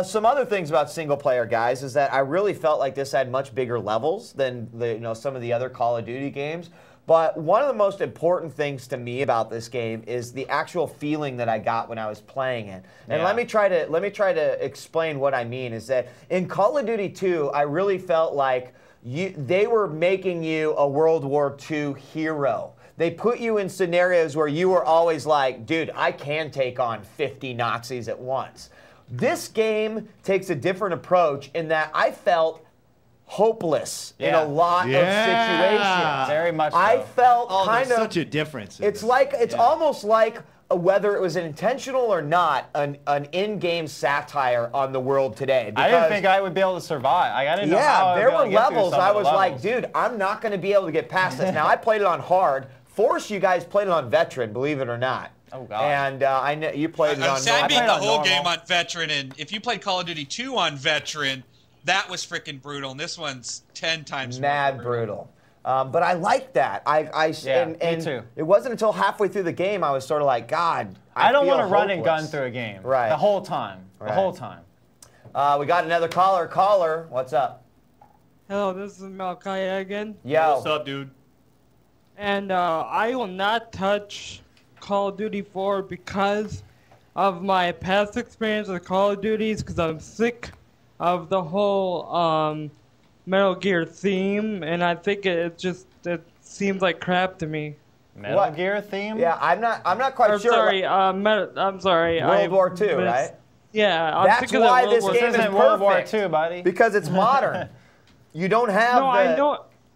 Some other things about single player, guys, is that I really felt like this had much bigger levels than some of the other Call of Duty games. But one of the most important things to me about this game is the actual feeling that I got when I was playing it. And let me try to explain what I mean. Is that in Call of Duty 2, I really felt like they were making you a World War II hero. They put you in scenarios where you were always like, dude, I can take on 50 Nazis at once. This game takes a different approach in that I felt hopeless in a lot of situations. Very much so. I felt kind of such a difference. It's like almost like whether it was intentional or not, an in-game satire on the world today. I didn't think I would be able to survive. I didn't know how I would there be able were to get through levels. some I of the was levels. like, dude, I'm not going to be able to get past this. Now I played it on hard. Force, you guys played it on veteran, believe it or not. Oh God! And I know you played it on. I beat the whole game on veteran, and if you played Call of Duty 2 on veteran, that was freaking brutal. And this one's 10 times mad more brutal. But I liked that. Me too. It wasn't until halfway through the game I was sort of like, God, I don't want to run hopeless. and gun through a game. Right. The whole time. Right. The whole time. We got another caller. Caller, what's up? Hello, this is Malkaya again. Yo. What's up, dude? And I will not touch Call of Duty 4 because of my past experience with Call of Duties, because I'm sick of the whole Metal Gear theme, and I think it seems like crap to me. Metal Gear theme? Yeah, I'm not quite sure. Sorry, I'm sorry. World War II, right? Yeah, I'm That's sick of why the this World game War is II. World War perfect. II, buddy. Because it's modern. You don't have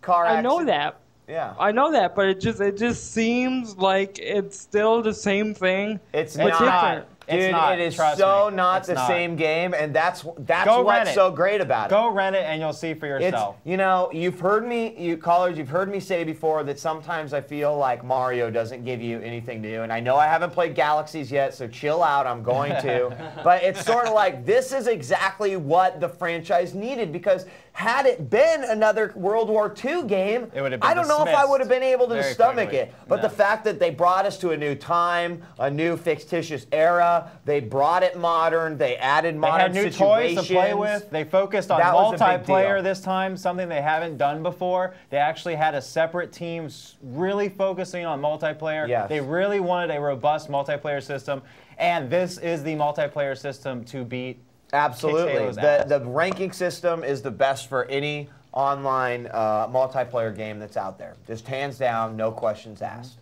car action. I know that. Yeah. I know that, but it just seems like it's still the same thing. It's but not. different. Dude, It's not, it is trust so me. not It's the not. same game, and that's Go what's rent it. so great about it. Go rent it and you'll see for yourself. You know, you've heard me, you callers, you've heard me say before that sometimes I feel like Mario doesn't give you anything to do, and I know I haven't played Galaxies yet, so chill out, I'm going to. But it's sort of like, this is exactly what the franchise needed, because had it been another World War II game, It would have been I don't know if I would have been able to very stomach quickly. it. But the fact that they brought us to a new time, a new fictitious era, they brought it modern, they added modern They had new situations. toys to play with. They focused on That was a big multiplayer deal. this time, something they haven't done before. They actually had a separate team really focusing on multiplayer. Yes. They really wanted a robust multiplayer system, and this is the multiplayer system to beat. Absolutely. Halo's ass. The ranking system is the best for any online multiplayer game that's out there. Just hands down, no questions asked.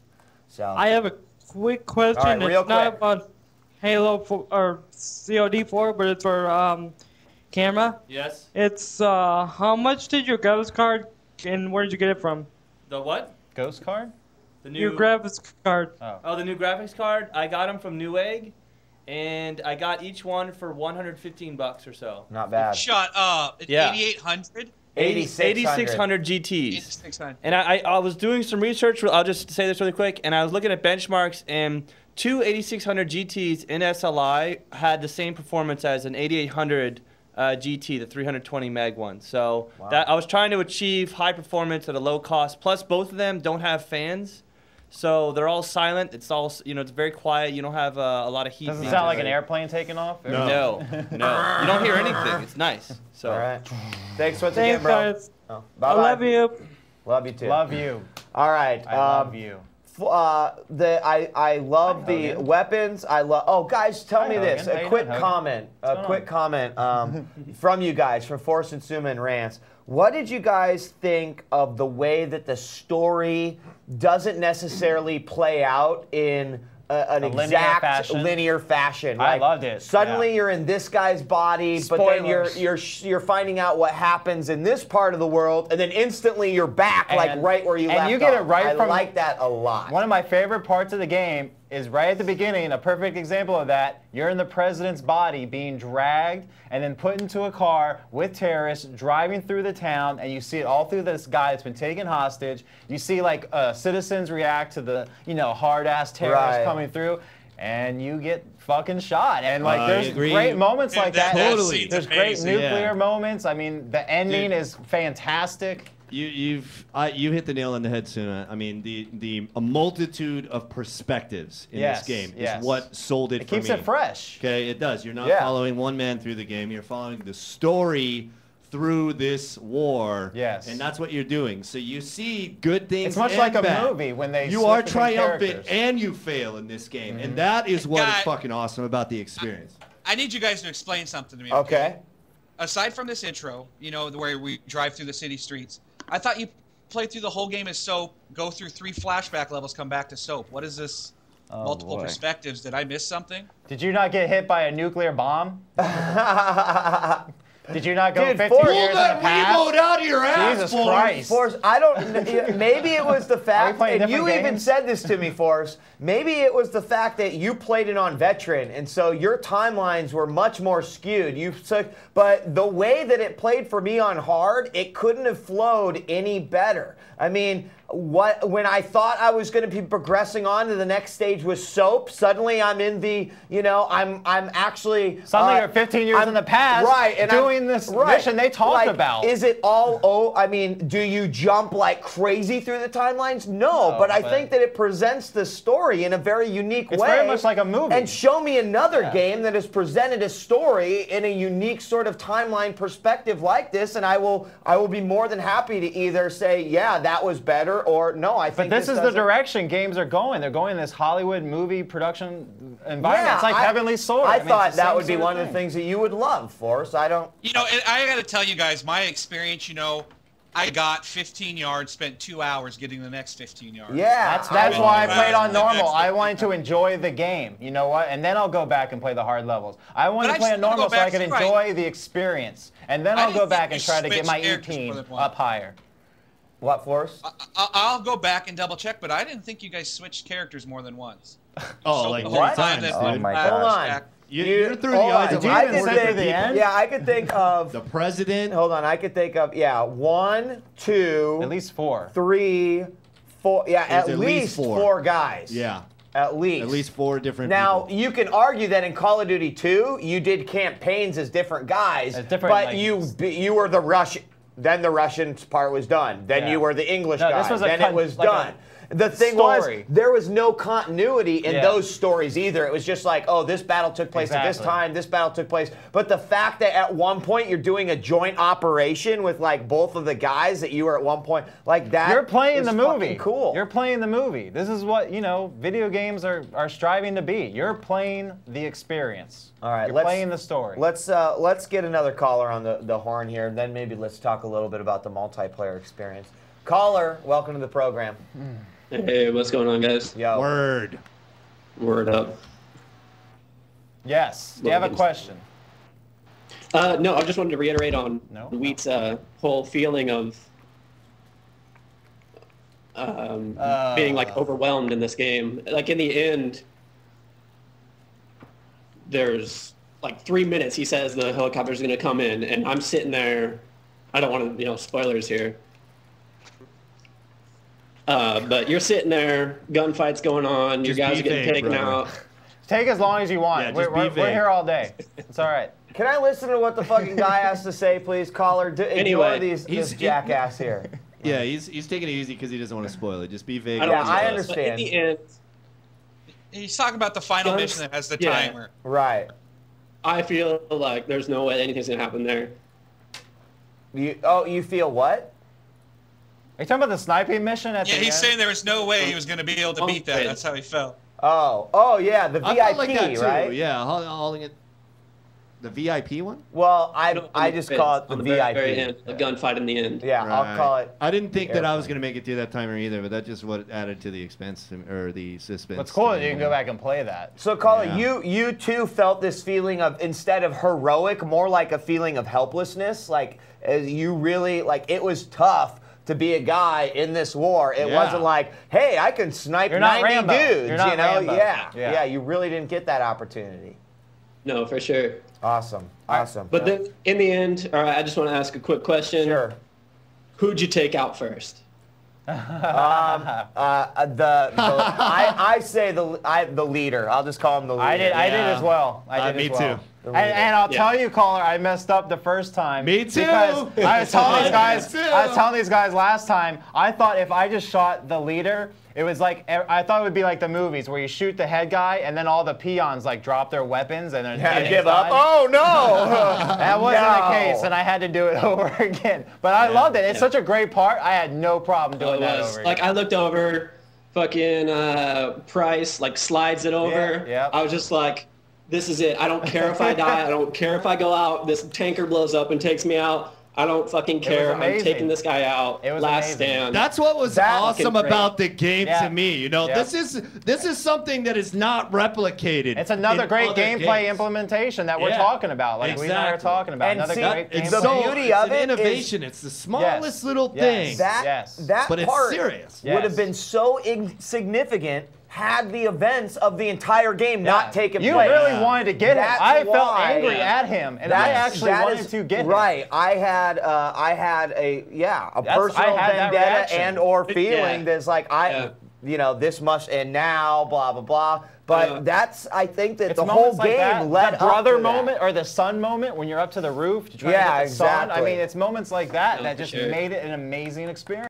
So I have a quick question. All right, real it's not quick. about Halo 4, or COD 4, but it's for camera. Yes. It's how much did your graphics card, and where did you get it from? The what? Ghost card? The new. Your graphics card. Oh, the new graphics card. I got them from Newegg, and I got each one for $115 or so. not bad. Shut up. It's Yeah. 8,800? 8600 GTs. 8,600. And I was doing some research. I'll just say this really quick. And I was looking at benchmarks, and two 8600 GTs in SLI had the same performance as an 8800 GT, the 320 meg one. So that I was trying to achieve high performance at a low cost. Plus, both of them don't have fans. So they're all silent. It's all, it's very quiet. You don't have a lot of heat. Doesn't being sound like an generated. airplane taking off? No. You don't hear anything. It's nice. So. All right. Thanks once Thanks, again, bro. guys. Oh, I bye-bye. love you. Love you too. Love you. All right. I love you. I love the Hogan. weapons. Oh, guys, tell me Hogan. this. How A you quick doing, Hogan? comment. A What's quick comment from you guys, from Force and Suma and Rants. What did you guys think of the way that the story doesn't necessarily play out in an exact linear fashion? I Like, loved it. Suddenly Yeah. you're in this guy's body, but then you're finding out what happens in this part of the world, and then instantly you're back, like right where you left off. And you get it right I from. like that a lot. One of my favorite parts of the game is right at the beginning, a perfect example of that. You're in the president's body being dragged and then put into a car with terrorists driving through the town, and you see it all through this guy that's been taken hostage. You see like citizens react to the hard-ass terrorists coming through, and you get fucking shot. And like there's great moments like that. Totally. There's great nuclear moments. I mean, the ending is fantastic. You hit the nail on the head, Suna. I mean, a multitude of perspectives in this game is what sold it for me. It keeps it fresh. Okay, it does. You're not following one man through the game. You're following the story through this war. Yes. And that's what you're doing. So you see good things. It's much and like a bad. movie when they You switch are between triumphant characters. and you fail in this game. And that is what is fucking awesome about the experience. I need you guys to explain something to me. Okay. Aside from this intro, you know, where we drive through the city streets, I thought you played through the whole game as Soap, go through 3 flashback levels, come back to Soap. What is this? Multiple perspectives. Did I miss something? Did you not get hit by a nuclear bomb? Did you not go 15 Forrest, years in the past? Remote out of your ass, Jesus Christ. Forrest, I don't. Maybe it was the fact, playing and you different even games? said this to me, Forrest. Maybe it was the fact that you played it on Veteran, and so your timelines were much more skewed. But the way that it played for me on hard, it couldn't have flowed any better. I mean, when I thought I was going to be progressing on to the next stage with Soap, suddenly I'm in the, I'm actually Suddenly you're 15 years in the past, right, and doing this mission they talked about. Is it all? I mean, do you jump like crazy through the timelines? No, but I think that it presents the story in a very unique way. It's very much like a movie. And show me another game that has presented a story in a unique sort of timeline perspective like this, and I will be more than happy to either say, yeah, that was better, or no, I think. But this is the direction games are going. They're going in this Hollywood movie production environment. Yeah, it's like Heavenly Sword. I mean, thought it's the that same would be sort one of the thing. things that you would love, Forrest. I don't. You know, and I got to tell you guys, my experience, I got 15 yards, spent 2 hours getting the next 15 yards. Yeah, That's why I Wow. played on normal. I wanted to enjoy the game. You know what? And then I'll go back and play the hard levels. I wanted to play on normal so I could enjoy the experience. And then I'll go back and try to get my E-team up higher. What, Forrest? I'll go back and double check, but I didn't think you guys switched characters more than once. Oh, like the 3 whole time times, that dude. Oh my flashback- gosh. Hold on. You're through the Hold eyes on. of Did you I even could sit through think, the end? Yeah, I could think of. The president. Hold on, I could think of 1, 2, At least 4. 3, 4. Yeah, There's at least 4 guys. Yeah. At least. At least 4 different Now, people. you can argue that in Call of Duty 2, you did campaigns as different guys, As different, but like- you were the Russian. Then the Russian part was done. Then Yeah. you were the English No, guy. this was then it was like a done. The thing was, story. there was no continuity in Yeah. those stories either. It was just like, oh, this battle took place at this Exactly. time, this battle took place. But the fact that at one point you're doing a joint operation with like both of the guys that you were at one point, like that. You're playing is the fucking movie. Cool. You're playing the movie. This is what, video games are striving to be. You're playing the experience. All right, You're playing the story. Let's get another caller on the horn here, and then maybe let's talk a little bit about the multiplayer experience. Caller, welcome to the program. Hey, what's going on, guys? Yo. Word. Word up. Yes. Do you have a question? No, I just wanted to reiterate on No? Wheat's whole feeling of being like overwhelmed in this game. Like in the end, there's like 3 minutes. He says the helicopter's going to come in, and I'm sitting there. I don't want to, spoilers here. But you're sitting there, gunfights going on, Just your guys be are getting vague, taken brother. out. Take as long as you want. Yeah, just we're, be we're vague. here all day. It's all right. Can I listen to what the fucking guy has to say, please, caller? Ignore Anyway, this jackass here. Yeah, he's taking it easy because he doesn't want to spoil it. Just be vague. I don't Yeah, want to I spoil it, but in understand. the end, He's talking about the final Guns- mission that has the yeah. timer. Right. I feel like there's no way anything's going to happen there. You feel what? Are you talking about the sniping mission at Yeah, the he's end? saying there was no way he was going to be able to beat that. That's how he felt. Oh yeah, the I VIP, felt like that too. right? Yeah, hauling it. The VIP one? Well, No, I on just the call it fence, the on VIP. very end, a gunfight in the end. Yeah, I'll call it. I didn't think that I was airplane. going to make it through that timer either, but that's just what added to the expense or the suspense. What's cool to is you me. can go back and play that. So, caller, Yeah. you too felt this feeling of, instead of heroic, more like a feeling of helplessness. Like you really it was tough to be a guy in this war. It Yeah. wasn't like, hey, I can snipe You're not 90 Rambo. dudes. You're not you know, Rambo. yeah, Yeah. You really didn't get that opportunity. No, for sure. Awesome. But then in the end, all right, I just want to ask a quick question. Sure. Who'd you take out first? I say the leader. I'll just call him the leader. I did as well. Me too. And I'll tell you, caller, I messed up the first time. Me too. Because I was telling these guys last time. I thought if I just shot the leader, it was like I thought it would be like the movies where you shoot the head guy and then all the peons like drop their weapons and then give up. Oh no! That wasn't the case, and I had to do it over again. But I loved it. It's such a great part. I had no problem doing that over again. Like I looked over, fucking Price like slides it over. Yeah. I was just like, this is it. I don't care if I die. I don't care if I go out. This tanker blows up and takes me out. I don't fucking care. I'm taking this guy out. It was last amazing. stand. That's what was awesome about the game to me. You know, Yeah. this is something that is not replicated. It's another great gameplay games. implementation that we're talking about. Like we and I are talking about. And another see, great It's gameplay. the beauty of it's an it innovation. It's the smallest little thing. That but it's part serious. would have been so insignificant had the events of the entire game not taken place. You really wanted to get him. That's I felt why- angry at him, and I actually wanted to get him. Right. I had a personal had that vendetta reaction. and or feeling that's like this must end now, blah blah blah. But that's I think that It's the whole moments like game that, led the up brother to that. moment or the sun moment when you're up to the roof to try to get the sun. I exactly. mean, it's moments like that that just for sure. made it an amazing experience.